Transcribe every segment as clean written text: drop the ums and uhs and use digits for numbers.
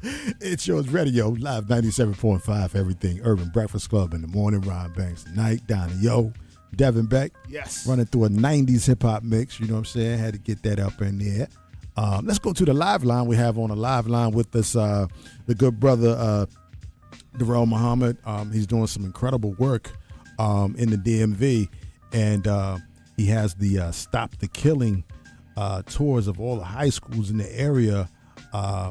It's Yours Radio, live 97.5, everything urban. Breakfast Club in the morning, Ron Banks at night, Donnie Yo, Devin Beck. Yes. Running through a 90s hip hop mix, you know what I'm saying? Had to get that up in there. Let's go to the live line. We have on a live line with us the good brother Dyrell Muhammad. He's doing some incredible work in the DMV, and he has the Stop the Killing tours of all the high schools in the area.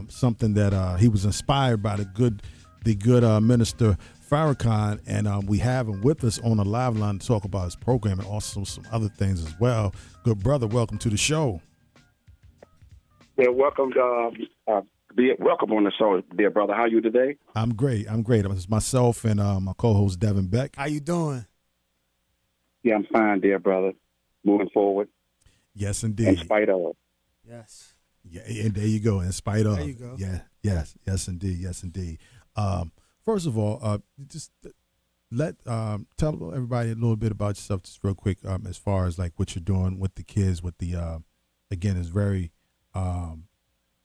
Something that he was inspired by the good minister Farrakhan, and we have him with us on the live line to talk about his program and also some other things as well. Good brother, welcome to the show. Yeah, welcome. Welcome on the show, dear brother. How are you today? I'm great. It's myself and my co-host Devin Beck. How you doing? Yeah, I'm fine, dear brother. Moving forward. Yes, indeed. In spite of. Yes. Yeah, and there you go. In spite of. There you go. Yeah. Yes, indeed. First of all, just tell everybody a little bit about yourself, just real quick, as far as like what you're doing with the kids. With the again, it's very.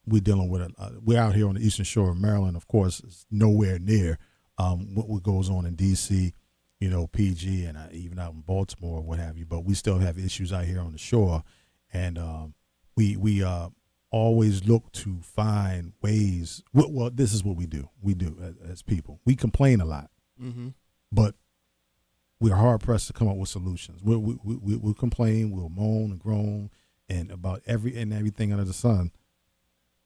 We're dealing with we're out here on the Eastern Shore of Maryland. Of course, it's nowhere near what goes on in D.C., PG, and even out in Baltimore, what have you. But we still have issues out here on the shore, and we always look to find ways. Well, this is what we do. We do as people. We complain a lot, but we're hard pressed to come up with solutions. We'll complain, we'll moan and groan, and about everything under the sun,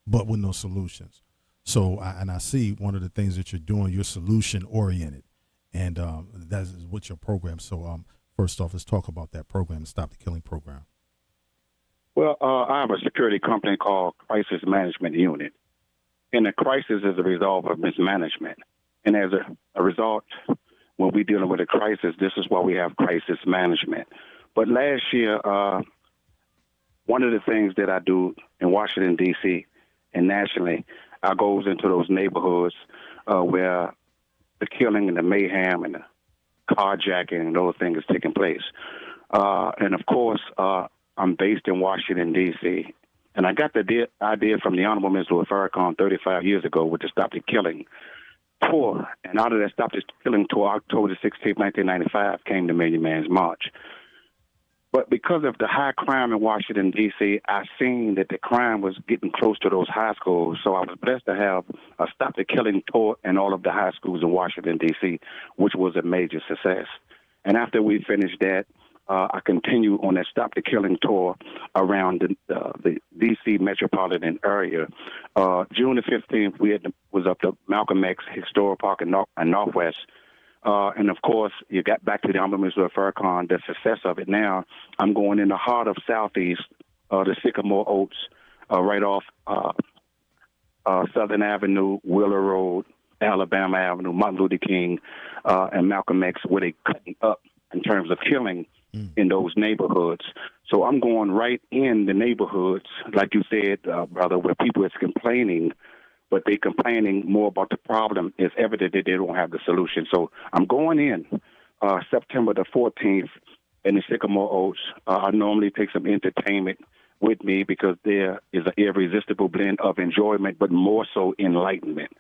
but with no solutions. So, I see one of the things that you're doing, you're solution oriented, and that is what your program. So, first off, let's talk about that program, the Stop the Killing program. Well, I have a security company called Crisis Management Unit, and the crisis is a result of mismanagement. And as a result, when we're dealing with a crisis, this is why we have crisis management. But last year, one of the things that I do in Washington, D.C., and nationally, I goes into those neighborhoods where the killing and the mayhem and the carjacking and those things is taking place. And, of course, I'm based in Washington, D.C., and I got the idea from the Honorable Mr. Farrakhan 35 years ago with the Stop the Killing tour. And out of that Stop the Killing tour, October 16, 1995, came the Million Man's March. But because of the high crime in Washington, D.C., I seen that the crime was getting close to those high schools. So I was blessed to have a Stop the Killing tour in all of the high schools in Washington, D.C., which was a major success. And after we finished that, I continue on that Stop the Killing tour around the D.C. metropolitan area. June the 15th, was up to Malcolm X Historic Park in Northwest. And, of course, you got back to the Honorable Mr. Farrakhan, the success of it now. I'm going in the heart of Southeast, the Sycamore Oaks, right off Southern Avenue, Wheeler Road, Alabama Avenue, Martin Luther King, and Malcolm X, where they cutting up in terms of killing in those neighborhoods. So I'm going right in the neighborhoods, like you said, brother, where people is complaining, but they complaining more about the problem. It's evident that they don't have the solution. So I'm going in September the 14th in the Sycamore Oaks. I normally take some entertainment with me because there is an irresistible blend of enjoyment, but more so enlightenment.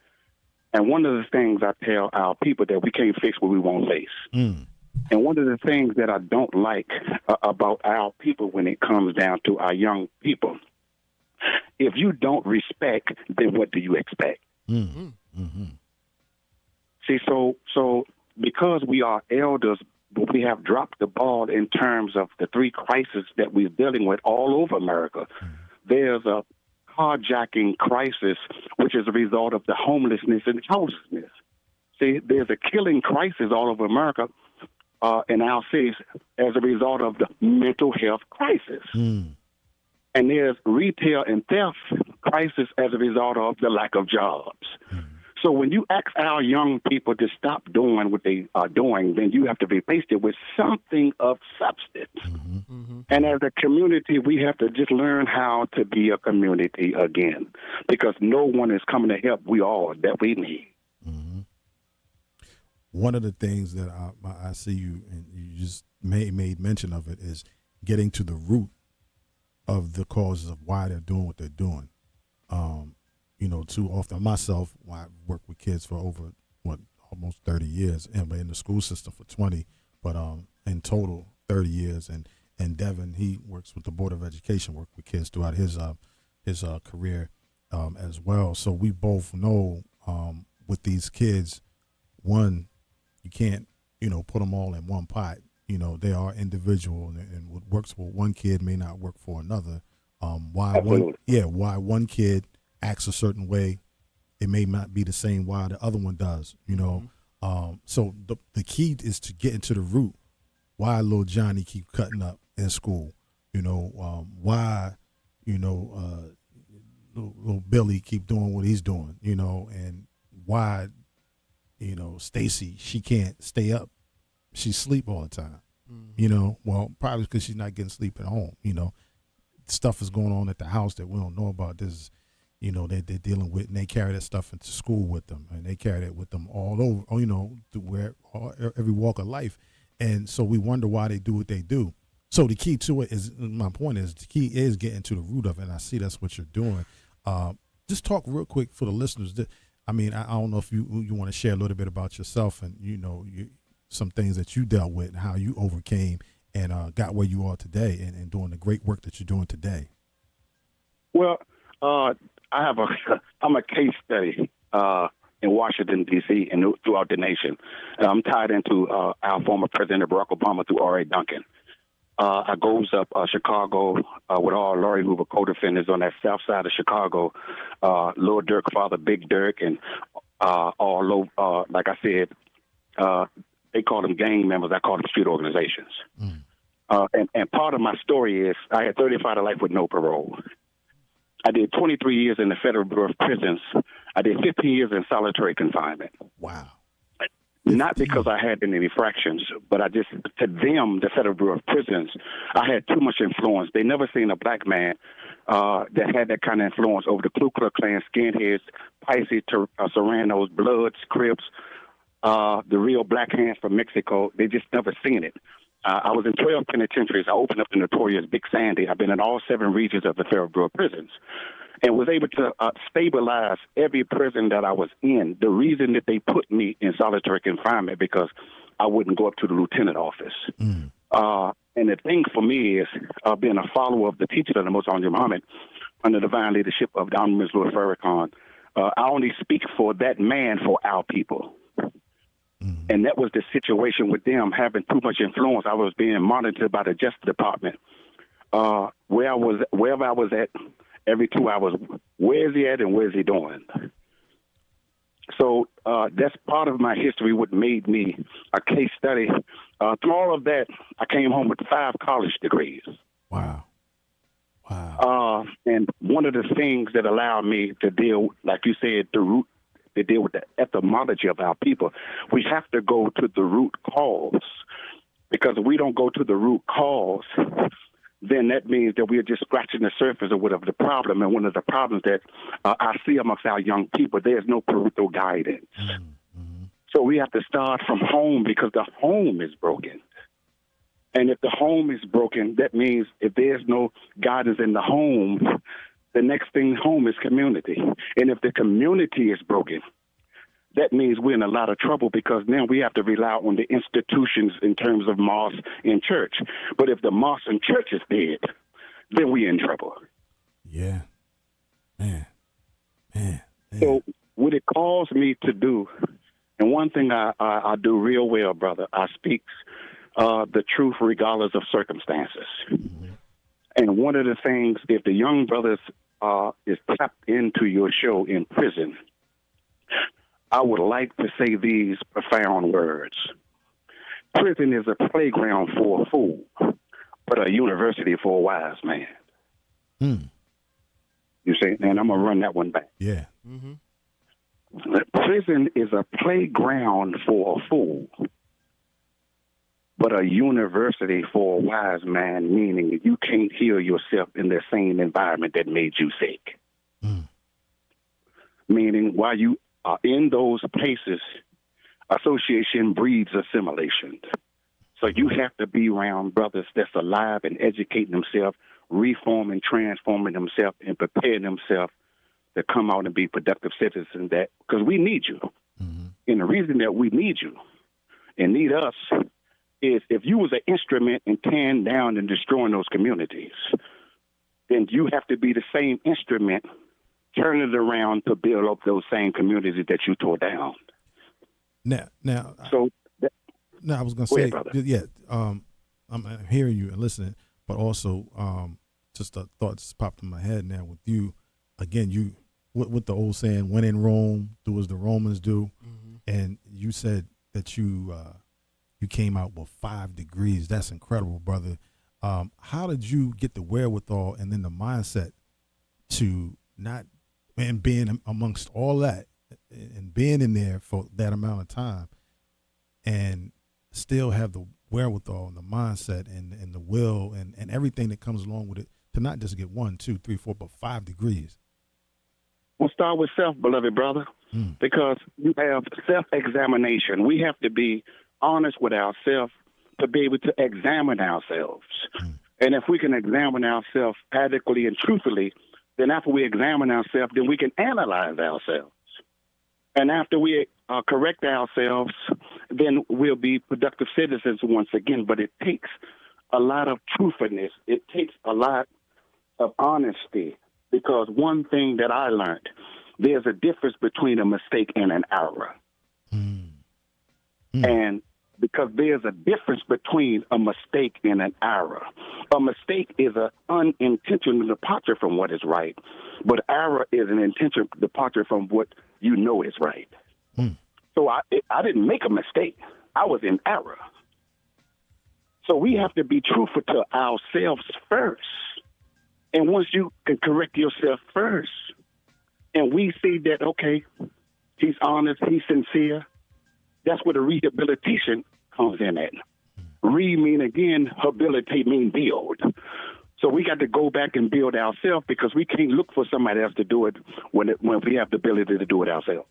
And one of the things I tell our people that we can't fix what we won't face. And one of the things that I don't like about our people when it comes down to our young people, if you don't respect, then what do you expect? See, so because we are elders, but we have dropped the ball in terms of the three crises that we're dealing with all over America. There's a carjacking crisis, which is a result of the homelessness and houselessness. See, there's a killing crisis all over America in our cities as a result of the mental health crisis. And there's retail and theft crisis as a result of the lack of jobs. So when you ask our young people to stop doing what they are doing, then you have to replace it with something of substance. And as a community, we have to just learn how to be a community again, because no one is coming to help we all that we need. One of the things that I see you, and you just made mention of it, is getting to the root of the causes of why they're doing what they're doing. too often. Myself, I worked with kids for over almost 30 years, and in the school system for 20, but in total 30 years. And Devin, he works with the Board of Education, worked with kids throughout his career as well. So we both know with these kids, one, you can't put them all in one pot. They are individual, and what works for one kid may not work for another. Absolutely. Why one kid acts a certain way, it may not be the same why the other one does. So the key is to get into the root. Why little Johnny keep cutting up in school? Why little Billy keep doing what he's doing? And why Stacy, she can't stay up. She sleep all the time. Well, probably because she's not getting sleep at home. Stuff is going on at the house that we don't know about. This, that they're dealing with, and they carry that stuff into school with them, and they carry that with them all over. To every walk of life, and so we wonder why they do what they do. So the key to it is, my point is, the key is getting to the root of it. And I see that's what you're doing. Just talk real quick for the listeners. I don't know if you want to share a little bit about yourself and some things that you dealt with and how you overcame and got where you are today and doing the great work that you're doing today. Well, I'm a case study in Washington, D.C. and throughout the nation. I'm tied into our former President Barack Obama through R.A. Duncan. I goes up Chicago with all Laurie Hoover co-defendants on that south side of Chicago, Lil Durk, Father Big Durk, and like I said, they call them gang members. I call them street organizations. And part of my story is I had 35 to life with no parole. I did 23 years in the Federal Bureau of Prisons. I did 15 years in solitary confinement. Wow. Not because I had any infractions, but to them, the Federal Bureau of Prisons, I had too much influence. They never seen a black man that had that kind of influence over the Ku Klux Klan, skinheads, Pisces, Serranos, Bloods, Crips, the real black hands from Mexico. They just never seen it. I was in 12 penitentiaries. I opened up the notorious Big Sandy. I've been in all 7 regions of the Federal Bureau of Prisons and was able to stabilize every prison that I was in. The reason that they put me in solitary confinement because I wouldn't go up to the lieutenant office. And the thing for me is being a follower of the teachers of the Most Honorable Muhammad under the divine leadership of the Honorable Ms. Louis Farrakhan. I only speak for that man, for our people. And that was the situation with them having too much influence. I was being monitored by the Justice Department. Wherever I was at, every 2 hours, where is he at and where is he doing? So that's part of my history, what made me a case study. Through all of that, I came home with 5 college degrees. Wow. And one of the things that allowed me to deal, like you said, to deal with the etymology of our people, we have to go to the root cause. Because if we don't go to the root cause, then that means that we are just scratching the surface of whatever the problem. And one of the problems that I see amongst our young people, there's no parental guidance. So we have to start from home because the home is broken. And if the home is broken, that means if there's no guidance in the home, the next thing home is community. And if the community is broken, that means we're in a lot of trouble because now we have to rely on the institutions in terms of mosque and church. But if the mosque and church is dead, then we're in trouble. Yeah. Man. So what it calls me to do, and one thing I do real well, brother, I speak the truth regardless of circumstances. And one of the things, if the young brothers is tapped into your show in prison, I would like to say these profound words. Prison is a playground for a fool, but a university for a wise man. You see, and I'm going to run that one back. Yeah. Prison is a playground for a fool, but a university for a wise man, meaning you can't heal yourself in the same environment that made you sick. Meaning while you are in those places, association breeds assimilation. So you have to be around brothers that's alive and educating themselves, reforming, transforming themselves, and preparing themselves to come out and be productive citizens, that because we need you. Mm-hmm. And the reason that we need you and need us is if you was an instrument in tearing down and destroying those communities, then you have to be the same instrument, turn it around to build up those same communities that you tore down. Now, So, I was going to say, yeah, I'm hearing you and listening, but also just a thought just popped in my head now with you. Again, you with the old saying, "When in Rome, do as the Romans do," and you said that you came out with 5 degrees. That's incredible, brother. How did you get the wherewithal and then the mindset to not and being amongst all that and being in there for that amount of time and still have the wherewithal and the mindset and the will and everything that comes along with it to not just get 1, 2, 3, 4, but 5 degrees? We'll start with self, beloved brother, because you have self-examination. We have to be honest with ourselves to be able to examine ourselves. And if we can examine ourselves adequately and truthfully, then after we examine ourselves, then we can analyze ourselves. And after we correct ourselves, then we'll be productive citizens once again. But it takes a lot of truthfulness. It takes a lot of honesty, because one thing that I learned, there's a difference between a mistake and an error. And because there's a difference between a mistake and an error. A mistake is an unintentional departure from what is right, but error is an intentional departure from what you know is right. So I didn't make a mistake. I was in error. So we have to be truthful to ourselves first. And once you can correct yourself first, and we see that, okay, he's honest, he's sincere, that's where the rehabilitation comes in at. Mean again, habilitate mean build. So we got to go back and build ourselves, because we can't look for somebody else to do it when we have the ability to do it ourselves.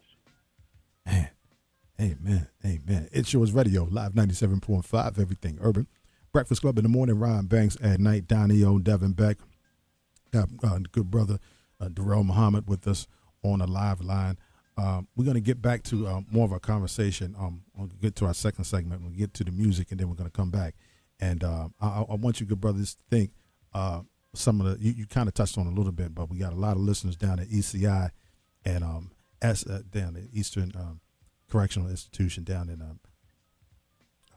Man. Amen. It's Yours Radio, live 97.5, everything urban. Breakfast Club in the morning, Ryan Banks at night, Donnie O, Devin Beck. Got good brother Dyrell Muhammad with us on a live line. We're going to get back to more of our conversation. We'll get to our second segment. We'll get to the music, and then we're going to come back. And I want you, good brothers, to think some of the, you kind of touched on a little bit, but we got a lot of listeners down at ECI and down at Eastern Correctional Institution down in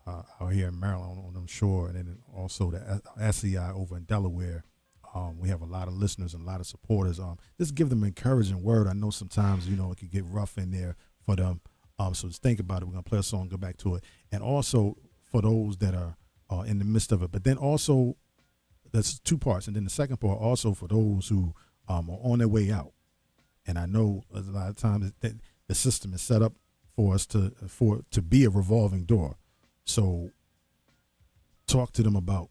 out here in Maryland on them shore, and then also the SCI over in Delaware. We have a lot of listeners and a lot of supporters. Just give them an encouraging word. I know sometimes, it could get rough in there for them. So just think about it. We're going to play a song, go back to it. And also for those that are in the midst of it. But then also, that's 2 parts. And then the second part, also for those who are on their way out. And I know a lot of times that the system is set up for us to be a revolving door. So talk to them about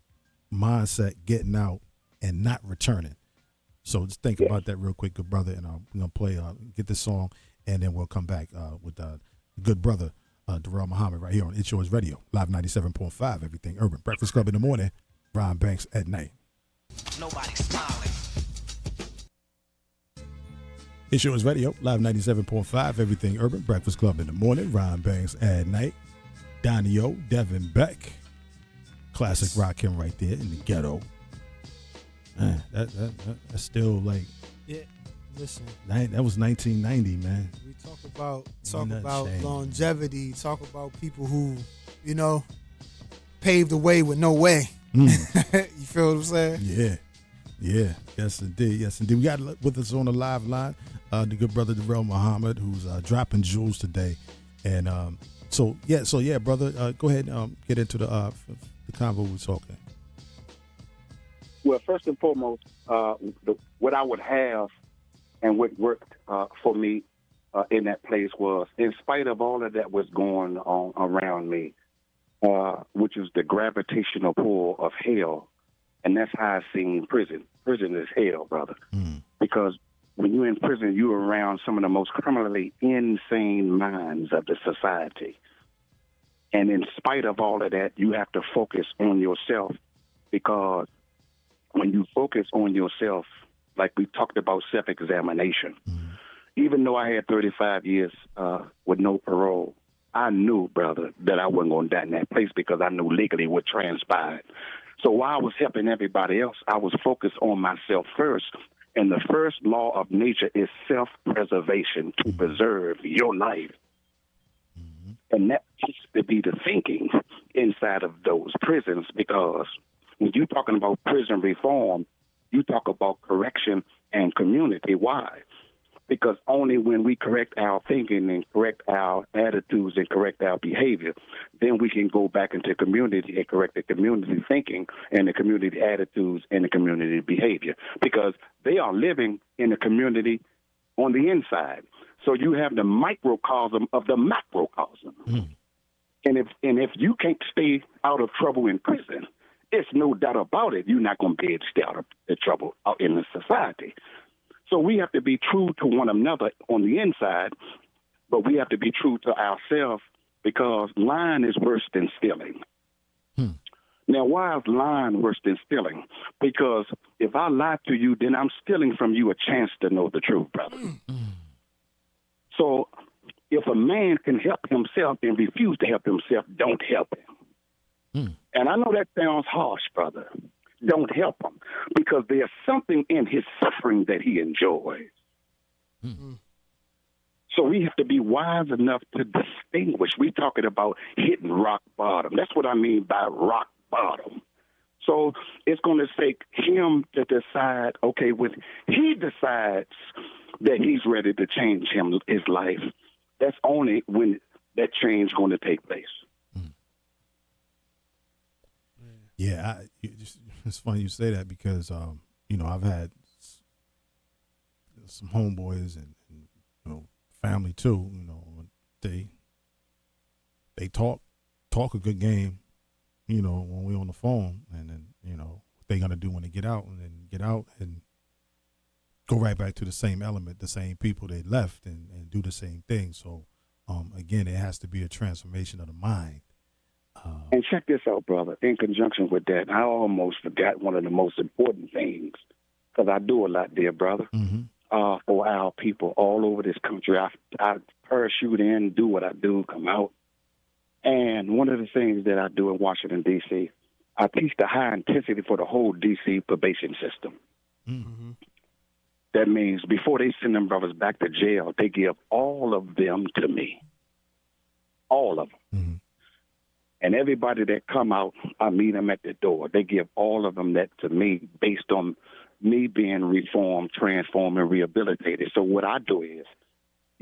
mindset, getting out, and not returning. So just think about that real quick, good brother, and we're going to play, get this song, and then we'll come back with good brother Dyrell Muhammad right here on It's Yours Radio, live 97.5, everything urban. Breakfast Club in the morning, Ryan Banks at night. Nobody's smiling. It's Yours Radio, live 97.5, everything urban. Breakfast Club in the morning, Ryan Banks at night. Donnie O, Devin Beck. Classic rock him right there in the ghetto. Man, that's still like, yeah. Listen, that was 1990, man. we talk about changed. longevity. Talk about people who, paved the way with no way. You feel what I'm saying? Yeah. Yes, indeed. We got with us on the live line the good brother Dyrell Muhammad, who's dropping jewels today, and so brother, go ahead and get into the convo we're talking. Well, first and foremost, what I would have and what worked for me in that place was, in spite of all of that was going on around me, which is the gravitational pull of hell, and that's how I seen prison. Prison is hell, brother, because when you're in prison, you're around some of the most criminally insane minds of the society. And in spite of all of that, you have to focus on yourself, because when you focus on yourself, like we talked about self-examination, even though I had 35 years with no parole, I knew, brother, that I wasn't going to die in that place because I knew legally what transpired. So while I was helping everybody else, I was focused on myself first. And the first law of nature is self-preservation, to preserve your life. And that has to be the thinking inside of those prisons, because when you're talking about prison reform, you talk about correction and community. Why? Because only when we correct our thinking and correct our attitudes and correct our behavior, then we can go back into community and correct the community thinking and the community attitudes and the community behavior, because they are living in the community on the inside. So you have the microcosm of the macrocosm. And if you can't stay out of trouble in prison, it's no doubt about it, you're not going to be able to stay out of the trouble out in the society. So we have to be true to one another on the inside, but we have to be true to ourselves, because lying is worse than stealing. Now, why is lying worse than stealing? Because if I lie to you, then I'm stealing from you a chance to know the truth, brother. So if a man can help himself and refuse to help himself, don't help him. And I know that sounds harsh, brother. Don't help him, because there's something in his suffering that he enjoys. So we have to be wise enough to distinguish. We're talking about hitting rock bottom. That's what I mean by rock bottom. So it's going to take him to decide, okay, when he decides that he's ready to change his life, that's only when that change is going to take place. Yeah, it's funny you say that, because I've had some homeboys and family too. They talk a good game, when we on the phone, and then what they gonna do when they get out, and then get out and go right back to the same element, the same people they left, and do the same thing. So again, it has to be a transformation of the mind. And check this out, brother. In conjunction with that, I almost forgot one of the most important things, because I do a lot there, brother, for our people all over this country. I parachute in, do what I do, come out. And one of the things that I do in Washington, D.C., I teach the high intensity for the whole D.C. probation system. That means before they send them brothers back to jail, they give all of them to me. All of them. And everybody that come out, I meet them at the door. They give all of them that to me based on me being reformed, transformed, and rehabilitated. So what I do is,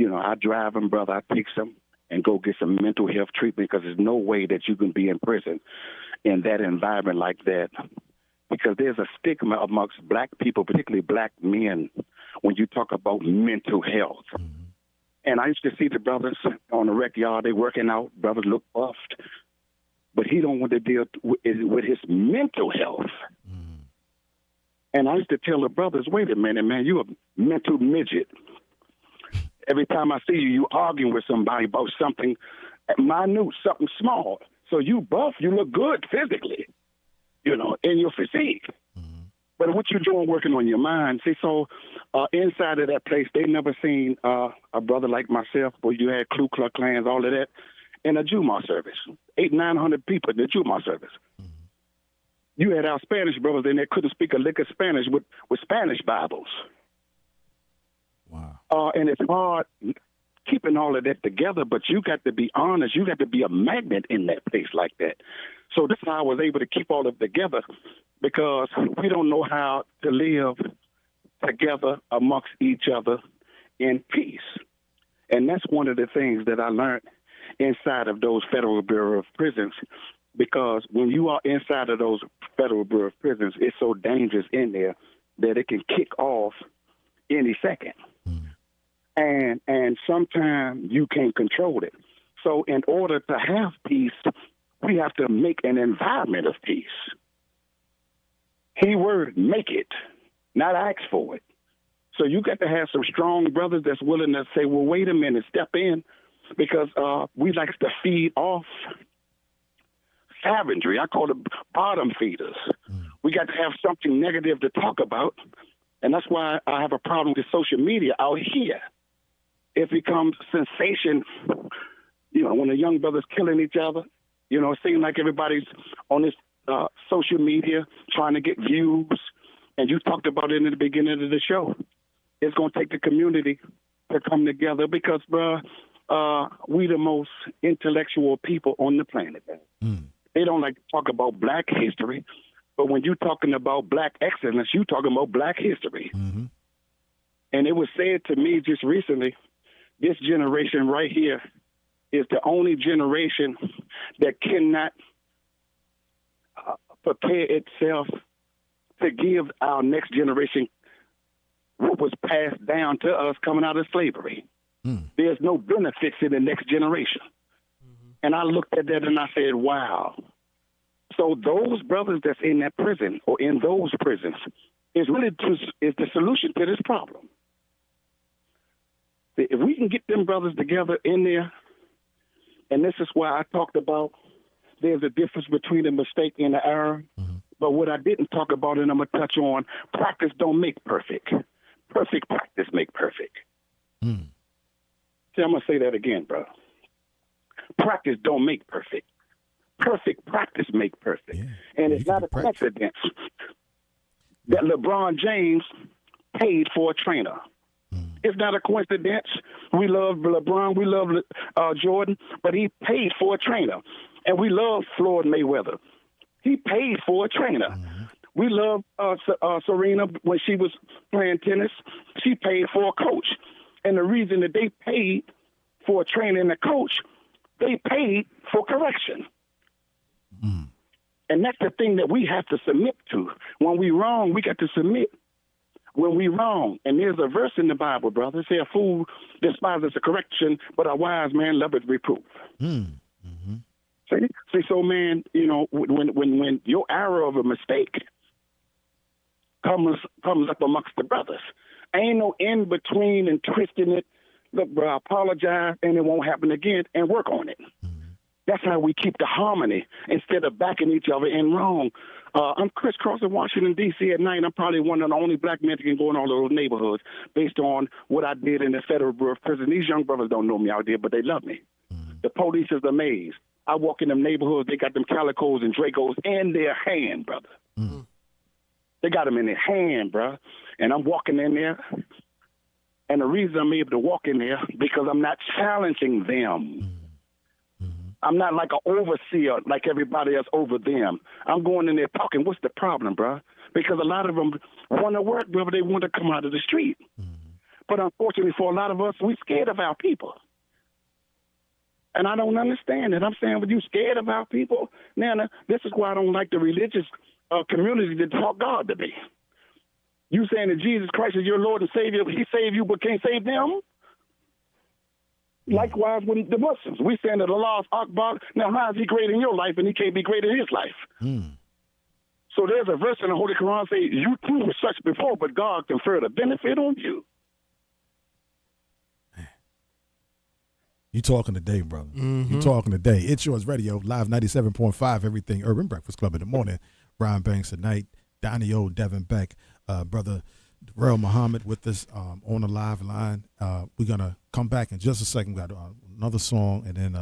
I drive them, brother, I take them and go get some mental health treatment, because there's no way that you can be in prison in that environment like that, because there's a stigma amongst black people, particularly black men, when you talk about mental health. And I used to see the brothers on the rec yard, they working out, brothers look buffed, but he don't want to deal with his mental health. And I used to tell the brothers, wait a minute, man, you a mental midget. Every time I see you, you arguing with somebody about something minute, something small. So you buff, you look good physically, in your physique. But what you doing working on your mind? See, so inside of that place, they never seen a brother like myself, where you had Ku Klux Klans, all of that, in a Juma service. 800-900 people in the Juma service. You had our Spanish brothers in there couldn't speak a lick of Spanish with Spanish Bibles. Wow. And it's hard keeping all of that together, but you got to be honest. You got to be a magnet in that place like that. So this is how I was able to keep all of it together, because we don't know how to live together amongst each other in peace. And that's one of the things that I learned inside of those Federal Bureau of Prisons, because when you are inside of those Federal Bureau of Prisons, it's so dangerous in there that it can kick off any second. And sometimes you can't control it. So in order to have peace, we have to make an environment of peace. Keyword, make it, not ask for it. So you got to have some strong brothers that's willing to say, well, wait a minute, step in, because we like to feed off savagery. I call it bottom feeders. We got to have something negative to talk about, and that's why I have a problem with social media out here. it becomes sensation. When the young brothers killing each other, it seems like everybody's on this social media trying to get views. And you talked about it in the beginning of the show. It's going to take the community to come together because, bruh, we the most intellectual people on the planet. They don't like to talk about black history, but when you're talking about black excellence, you're talking about black history. Mm-hmm. And it was said to me just recently, this generation right here is the only generation that cannot prepare itself to give our next generation what was passed down to us coming out of slavery. There's no benefits in the next generation. And I looked at that and I said, wow. So those brothers that's in that prison or in those prisons is really is the solution to this problem. If we can get them brothers together in there, and this is why I talked about there's a difference between a mistake and an error. But what I didn't talk about, and I'm going to touch on, practice don't make perfect. Perfect practice make perfect. See, I'm going to say that again, bro. Practice don't make perfect. Perfect practice make perfect. Yeah. And it's not a coincidence that LeBron James paid for a trainer. It's not a coincidence. We love LeBron. We love Jordan. But he paid for a trainer. And we love Floyd Mayweather. He paid for a trainer. We love Serena when she was playing tennis. She paid for a coach. And the reason that they paid for a trainer and a coach, they paid for correction. And that's the thing that we have to submit to. When we wrong, we got to submit when we wrong. And there's a verse in the Bible, brother. It says, a fool despises a correction, but a wise man loveth reproof. See, so man, when your error of a mistake comes up amongst the brothers, ain't no in between and twisting it. Look, bro, I apologize, and it won't happen again, and work on it. That's how we keep the harmony instead of backing each other in wrong. I'm crisscrossing Washington, D.C. at night. I'm probably one of the only black men that can go in all those neighborhoods based on what I did in the Federal Bureau of Prison. These young brothers don't know me out there, but they love me. The police is amazed. I walk in them neighborhoods, they got them calicos and Dracos in their hand, brother. They got them in their hand, bro. And I'm walking in there. And the reason I'm able to walk in there, because I'm not challenging them. I'm not like an overseer like everybody else over them. I'm going in there talking, what's the problem, bro? Because a lot of them want to work, brother. They want to come out of the street. But unfortunately for a lot of us, we're scared of our people. And I don't understand it. I'm saying, but you scared of our people? Now, this is why I don't like the religious community to talk God to me. You saying that Jesus Christ is your Lord and Savior, he saved you but can't save them? Likewise with the Muslims. We saying that Allah is Akbar. Now, how is he great in your life and he can't be great in his life? So there's a verse in the Holy Quran say, you too were such before, but God conferred a benefit on you. You talking today, brother. You talking today. It's Yours Radio, live 97.5, Everything Urban, Breakfast Club in the morning. Ryan Banks at night, Donnie O, Devin Beck, brother Dyrell Muhammad with us on the live line. We're going to come back in just a second. We got another song, and then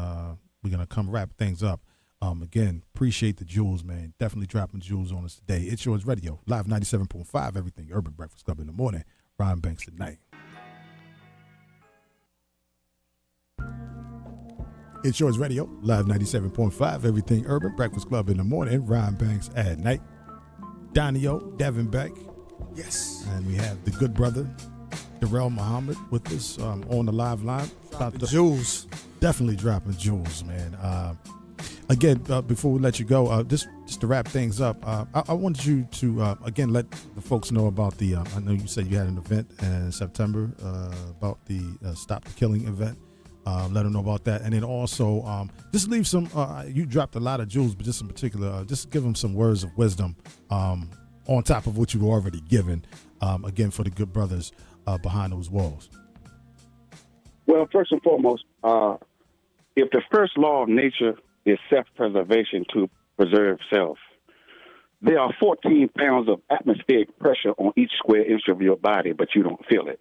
we're going to come wrap things up. Again, appreciate the jewels, man. Definitely dropping jewels on us today. It's Yours Radio, live 97.5, Everything Urban, Breakfast Club in the morning. Ryan Banks at night. It's Yours Radio, live 97.5, Everything Urban, Breakfast Club in the morning. Ryan Banks at night. Donnie O, Devin Beck. Yes. And we have the good brother, Dyrell Muhammad, with us on the live line. About the jewels. Definitely dropping jewels, man. Again, before we let you go, just to wrap things up, I wanted you to, again, let the folks know about the, I know you said you had an event in September about the Stop the Killing event. Let them know about that. And then also, just leave some, you dropped a lot of jewels, but just in particular, just give them some words of wisdom on top of what you've already given, again, for the good brothers behind those walls. Well, first and foremost, if the first law of nature is self-preservation to preserve self, there are 14 pounds of atmospheric pressure on each square inch of your body, but you don't feel it.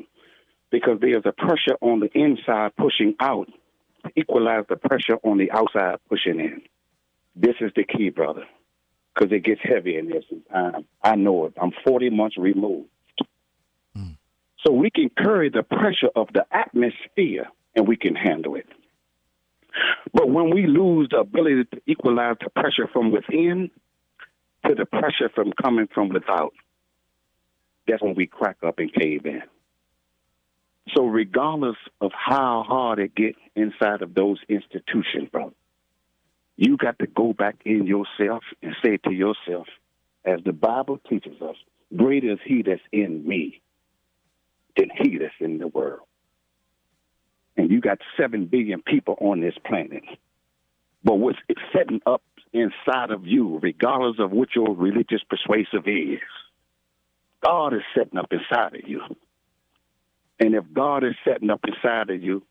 because there's a pressure on the inside pushing out to equalize the pressure on the outside pushing in. This is the key, brother, because it gets heavy in this time. I know it. I'm 40 months removed. So we can carry the pressure of the atmosphere and we can handle it. But when we lose the ability to equalize the pressure from within to the pressure from coming from without, that's when we crack up and cave in. So regardless of how hard it gets inside of those institutions, brother, you got to go back in yourself and say to yourself, as the Bible teaches us, greater is he that's in me than he that's in the world. And you got 7 billion people on this planet. But what's setting up inside of you, regardless of what your religious persuasive is, God is setting up inside of you. And if God is setting up inside of you,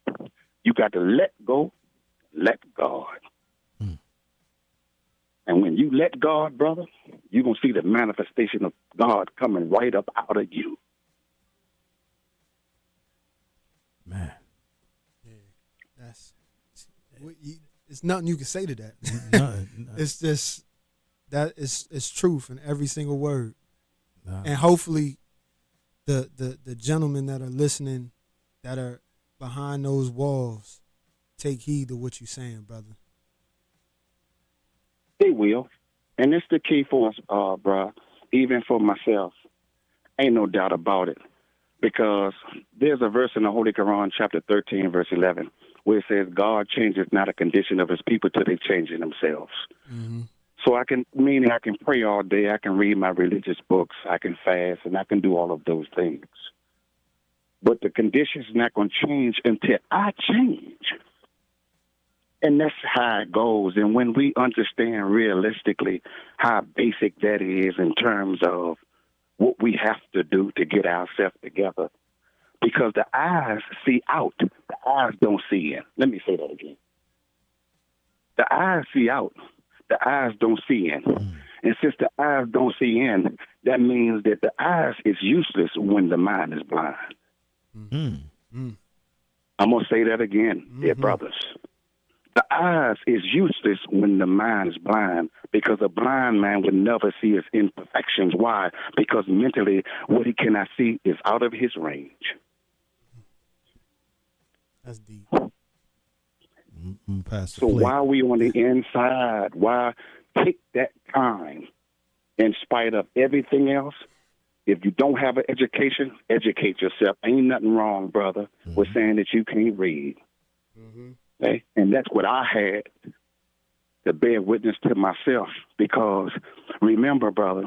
you got to let go, let God. And when you let God, brother, you're going to see the manifestation of God coming right up out of you. Man. It's nothing you can say to that. Nothing. It's just that it's truth in every single word. Nah. And hopefully the gentlemen that are listening, that are behind those walls, take heed to what you're saying, brother. They will. And it's the key for us, bruh, even for myself. Ain't no doubt about it. Because there's a verse in the Holy Quran, chapter 13, verse 11, where it says, God changes not the condition of his people till they change in themselves. Mm-hmm. So I can pray all day, I can read my religious books, I can fast, and I can do all of those things. But the condition's not going to change until I change. And that's how it goes. And when we understand realistically how basic that is in terms of what we have to do to get ourselves together, because the eyes see out, the eyes don't see in. Let me say that again. The eyes see out, the eyes don't see in. And since the eyes don't see in, that means that the eyes is useless when the mind is blind. I'm going to say that again, dear brothers. The eyes is useless when the mind is blind, because a blind man would never see his imperfections. Why? Because mentally, what he cannot see is out of his range. That's deep. So while we on the inside, why take that time in spite of everything else? If you don't have an education, educate yourself. Ain't nothing wrong, brother, with saying that you can't read. Okay? And that's what I had to bear witness to myself, because remember, brother,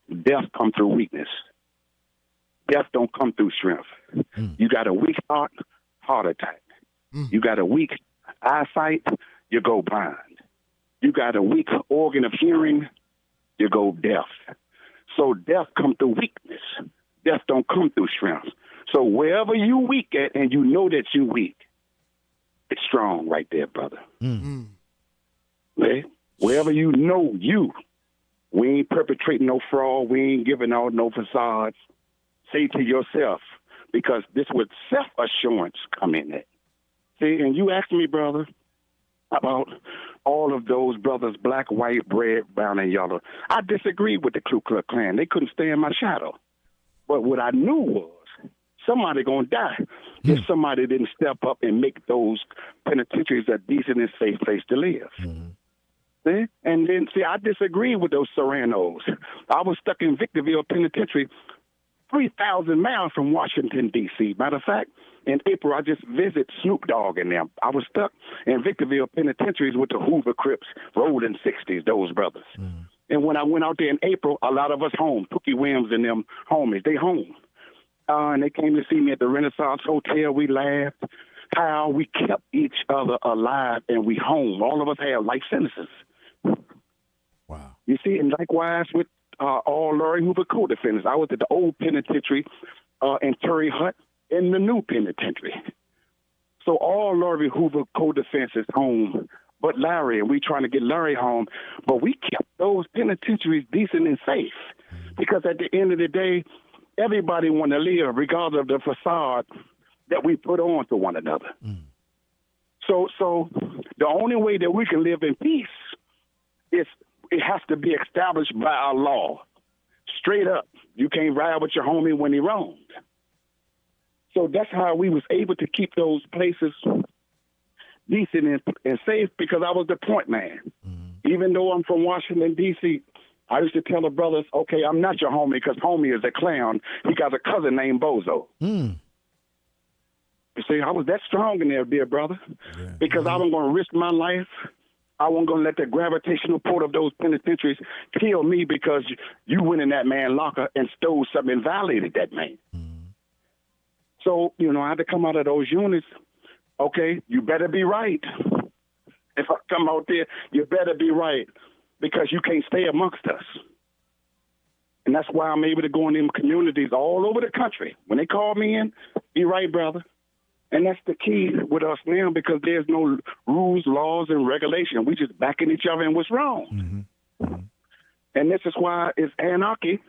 death come through weakness. Death don't come through strength. You got a weak heart attack. You got a weak eyesight, you go blind. You got a weak organ of hearing, you go deaf. So death come through weakness. Death don't come through strength. So wherever you weak at and you know that you weak, it's strong right there, brother. Okay? Wherever you know you, we ain't perpetrating no fraud, we ain't giving out no facades. Say to yourself, because this would self-assurance come in it. See, and you asked me, brother, about all of those brothers, black, white, red, brown, and yellow. I disagreed with the Ku Klux Klan. They couldn't stay in my shadow. But what I knew was somebody going to die if somebody didn't step up and make those penitentiaries a decent and safe place to live. See? And then, I disagree with those Serranos. I was stuck in Victorville Penitentiary, 3,000 miles from Washington, D.C. Matter of fact, in April, I just visited Snoop Dogg and them. I was stuck in Victorville Penitentiaries with the Hoover Crips, Rolling 60s, those brothers. And when I went out there in April, a lot of us home, Pookie Williams and them homies, they home. And they came to see me at the Renaissance Hotel. We laughed how we kept each other alive, and we home. All of us had life sentences. Wow. You see, and likewise with all Laurie Hoover co-defendants. I was at the old penitentiary in Terry Hut in the new penitentiary. So all Laurie Hoover co-defense is home but Larry, and we trying to get Larry home. But we kept those penitentiaries decent and safe, because at the end of the day, everybody want to live, regardless of the facade that we put on to one another. So the only way that we can live in peace is it has to be established by our law. Straight up. You can't ride with your homie when he wronged. So that's how we was able to keep those places decent and safe, because I was the point man. Even though I'm from Washington, D.C., I used to tell the brothers, okay, I'm not your homie because homie is a clown. He got a cousin named Bozo. You see, I was that strong in there, dear brother, because I wasn't going to risk my life. I wasn't going to let the gravitational pull of those penitentiaries kill me because you went in that man's locker and stole something and violated that man. So, I had to come out of those units. Okay, you better be right. If I come out there, you better be right, because you can't stay amongst us. And that's why I'm able to go in them communities all over the country. When they call me in, be right, brother. And that's the key with us now, because there's no rules, laws, and regulation. We just backing each other in what's wrong. And this is why it's anarchy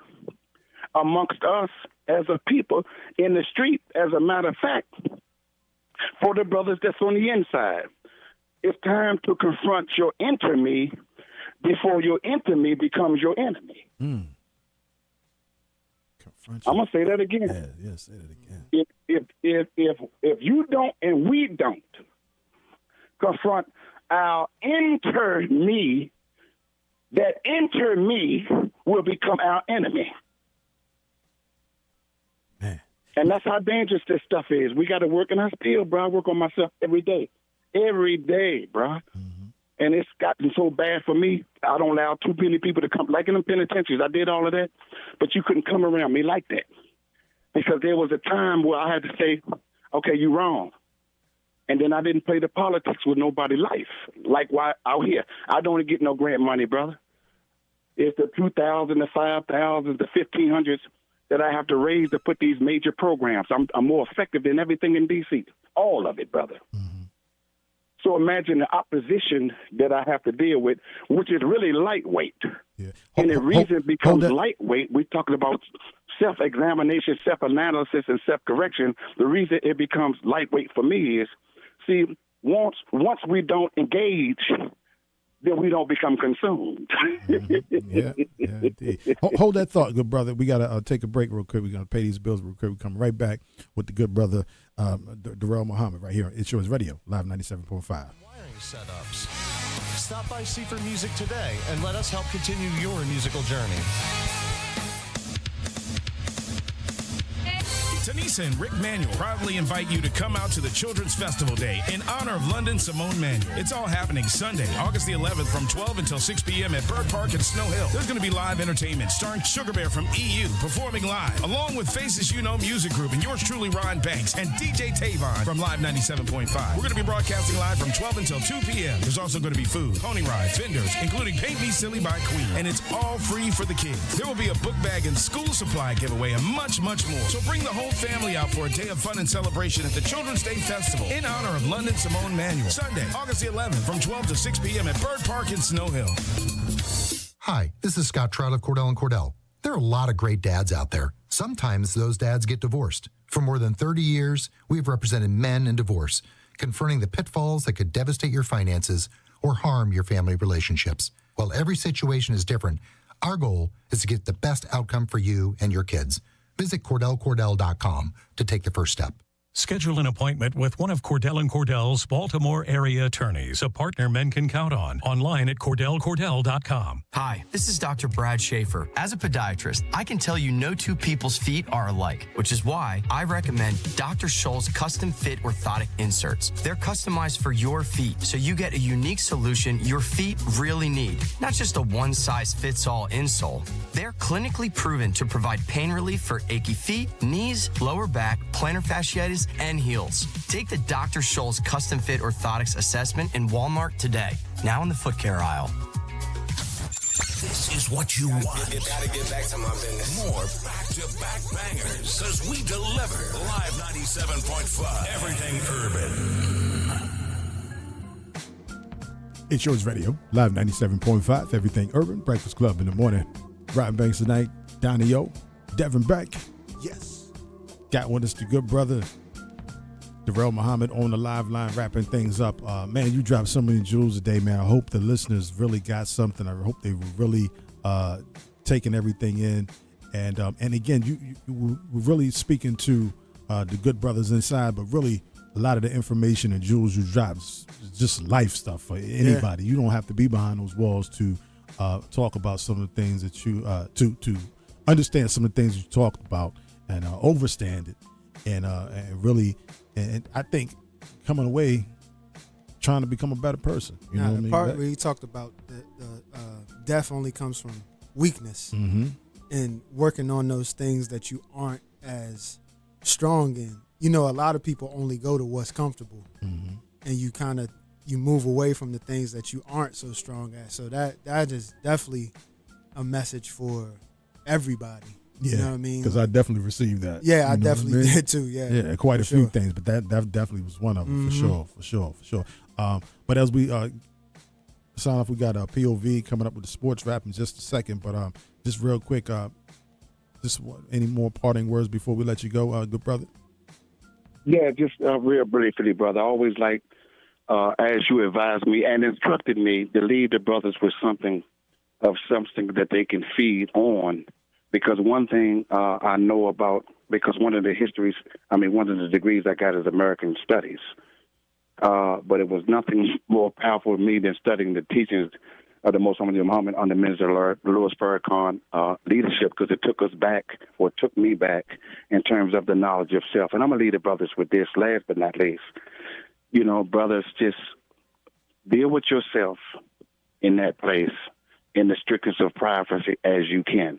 amongst us as a people in the street, as a matter of fact, for the brothers that's on the inside. It's time to confront your enemy before your enemy becomes your enemy. I'm gonna say that again. Yeah, say that again. If you don't and we don't confront our me, that me will become our enemy. Man. And that's how dangerous this stuff is. We got to work, and I still, bro, I work on myself every day, bro. And it's gotten so bad for me, I don't allow too many people to come. Like in the penitentiaries, I did all of that, but you couldn't come around me like that, because there was a time where I had to say, okay, you wrong. And then I didn't play the politics with nobody's life. Like why out here, I don't get no grant money, brother. It's the 2,000, the 5,000, the 1,500s that I have to raise to put these major programs. I'm more effective than everything in D.C. All of it, brother. So imagine the opposition that I have to deal with, which is really lightweight. And the reason it becomes lightweight, we're talking about self-examination, self-analysis, and self-correction. The reason it becomes lightweight for me is, see, once we don't engage, then we don't become consumed. Yeah, indeed. Hold that thought, good brother. We got to take a break real quick. We're going to pay these bills real quick. We come right back with the good brother, Dyrell Muhammad, right here on It's Yours Radio, Live 97.5. Wiring setups. Stop by Seafer Music today and let us help continue your musical journey. Tanisa and Rick Manuel proudly invite you to come out to the Children's Festival Day in honor of London Simone Manuel. It's all happening Sunday, August the 11th from 12 until 6 p.m. at Bird Park in Snow Hill. There's going to be live entertainment starring Sugar Bear from EU performing live, along with Faces You Know Music Group and yours truly, Ron Banks, and DJ Tavon from Live 97.5. We're going to be broadcasting live from 12 until 2 p.m. There's also going to be food, pony rides, vendors, including Paint Me Silly by Queen, and it's all free for the kids. There will be a book bag and school supply giveaway and much, much more. So bring the whole family out for a day of fun and celebration at the Children's Day Festival in honor of London Simone Manuel. Sunday, August the 11th from 12 to 6 p.m. at Bird Park in Snow Hill. Hi, this is Scott Trout of Cordell & Cordell. There are a lot of great dads out there. Sometimes those dads get divorced. For more than 30 years, we've represented men in divorce, confronting the pitfalls that could devastate your finances or harm your family relationships. While every situation is different, our goal is to get the best outcome for you and your kids. Visit CordellCordell.com to take the first step. Schedule an appointment with one of Cordell & Cordell's Baltimore area attorneys, a partner men can count on. Online at CordellCordell.com. Hi, this is Dr. Brad Schaefer. As a podiatrist, I can tell you no two people's feet are alike, which is why I recommend Dr. Scholl's custom fit orthotic inserts. They're customized for your feet, so you get a unique solution your feet really need, not just a one-size-fits-all insole. They're clinically proven to provide pain relief for achy feet, knees, lower back, plantar fasciitis, and heels. Take the Dr. Scholl's custom fit orthotics assessment in Walmart today. Now in the foot care aisle. This is what you want. You gotta get back to my business. More back-to-back bangers, because we deliver Live 97.5. Everything urban. It's Yours Radio, Live 97.5, Everything Urban, Breakfast Club in the morning. Ron Banks tonight, Donnie O, Devin Beck. Yes. Got with us the good brother, Dyrell Muhammad on the live line, wrapping things up. Man, you dropped so many jewels today, man. I hope the listeners really got something. I hope they were really taking everything in. And again, you were really speaking to the good brothers inside, but really a lot of the information and jewels you dropped is just life stuff for anybody. You don't have to be behind those walls to talk about some of the things that you to understand some of the things you talked about and overstand it and really. And I think coming away trying to become a better person. You know what I mean? The part where he talked about the death only comes from weakness and working on those things that you aren't as strong in. You know, a lot of people only go to what's comfortable, and you move away from the things that you aren't so strong at. So that is definitely a message for everybody. Yeah, you know what I mean? Because I definitely received that. Yeah, I You know definitely what I mean? did too. Yeah, quite a for few sure. things, but that definitely was one of them for sure. But as we sign off, we got a POV coming up with the sports wrap in just a second. But just real quick, any more parting words before we let you go, good brother? Yeah, just real briefly, brother. I always like, as you advised me and instructed me, to leave the brothers with something that they can feed on. Because one thing I know about, because one of the degrees I got is American Studies. But it was nothing more powerful to me than studying the teachings of the Most Holy Muhammad under Minister Louis Farrakhan leadership, because it took me back in terms of the knowledge of self. And I'm going to leave the brothers with this, last but not least. You know, brothers, just deal with yourself in that place in the strictest of privacy as you can,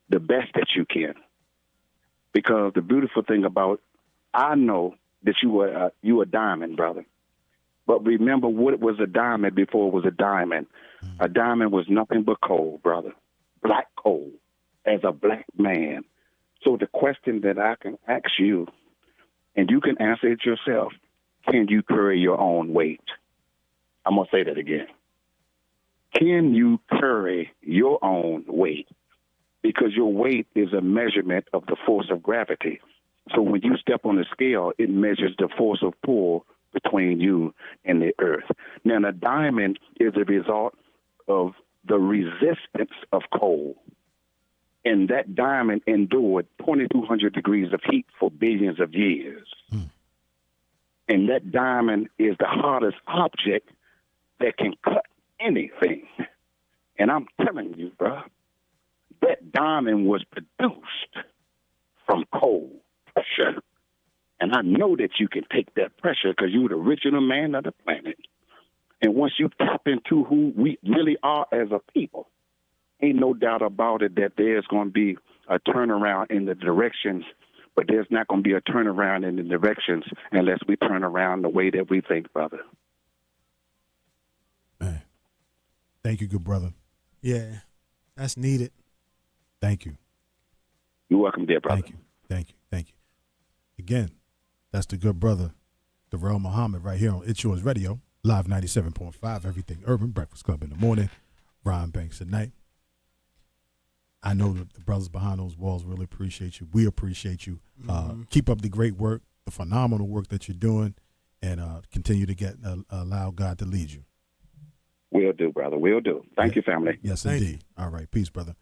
the best that you can. Because the beautiful thing about, I know that you a diamond, brother. But remember what it was a diamond before it was a diamond. A diamond was nothing but coal, brother. Black coal, as a black man. So the question that I can ask you, and you can answer it yourself, can you carry your own weight? I'm going to say that again. Can you carry your own weight? Because your weight is a measurement of the force of gravity. So when you step on the scale, it measures the force of pull between you and the earth. Now, the diamond is a result of the resistance of coal. And that diamond endured 2,200 degrees of heat for billions of years. And that diamond is the hardest object that can cut anything. And I'm telling you, bro, that diamond was produced from coal pressure. And I know that you can take that pressure because you're the original man of the planet. And once you tap into who we really are as a people, ain't no doubt about it that there's going to be a turnaround in the directions, but there's not going to be a turnaround in the directions unless we turn around the way that we think, brother. Man, thank you, good brother. Yeah, that's needed. Thank you. You're welcome, dear brother. Thank you. Again, that's the good brother, Dyrell Muhammad, right here on It's Yours Radio, Live 97.5, Everything Urban, Breakfast Club in the morning, Ryan Banks at night. I know that the brothers behind those walls really appreciate you. We appreciate you. Keep up the great work, the phenomenal work that you're doing, and continue to allow God to lead you. Will do, brother. Will do. Thank you, family. Yes, indeed. All right. Peace, brother.